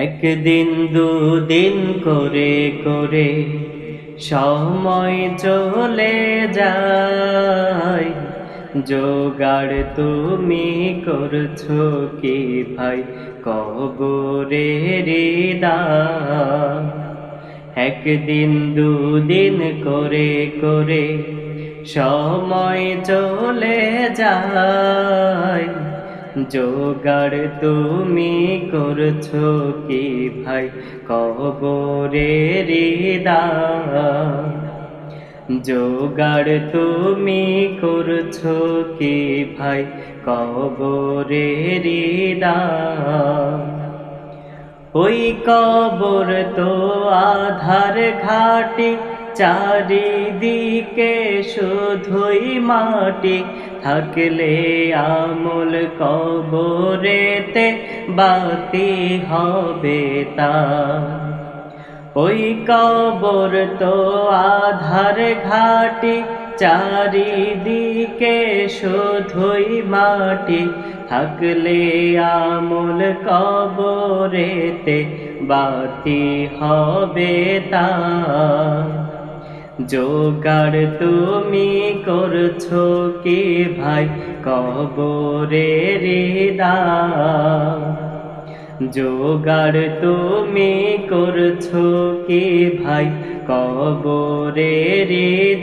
একদিন দুদিন করে করে সময় চলে যায়, জোগাড় তুমি করছো কি ভাই কবরের দায়। একদিন দুদিন করে করে সময় চলে যায়, জোগাড় তুমি করছো কি ভাই কবরের দায়। জোগাড় তুমি করছো কি ভাই কবরের দায়। ওই কবর তো আধার ঘাটি, চারিদিকে শুধুই মাটি, থাকলে আমল কবরেতে বাতি হবে তার। ওই কবর তো আধার ঘাটি, চারিদিকে শুধুই মাটি, থাকলে আমল কবরেতে বাতি হবে তার। জোগাড় তুমি করছো কি ভাই কবরের দায়। জোগাড় তুমি করছো কি ভাই কবরের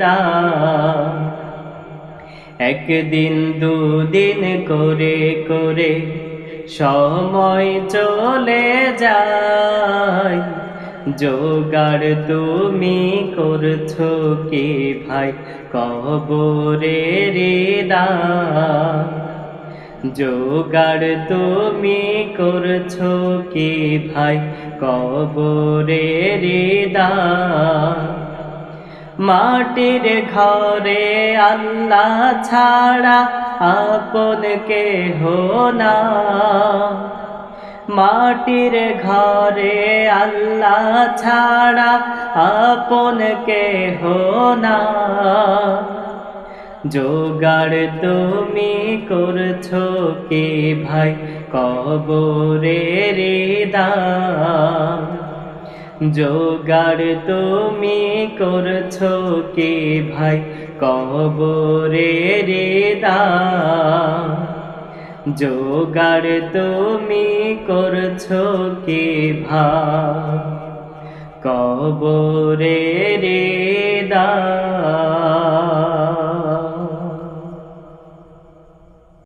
দায়। একদিন দুদিন করে করে সময় চলে যায়, জোগাড় তুমি করছো কি ভাই কবরের দায়। জোগাড় তুমি করছো কি ভাই কবরের দায়। মাটির ঘরে আল্লাহ ছাড়া আপন কেহ না, মাটির ঘরে আল্লাহ ছাড়া আপন কেহ না। জোগাড় তুমি করছো কি ভাই কবরের দায়। জোগাড় তুমি করছো কি ভাই কবরের দায়। জোগাড় তুমি করছো কি ভাই কবরের দায়।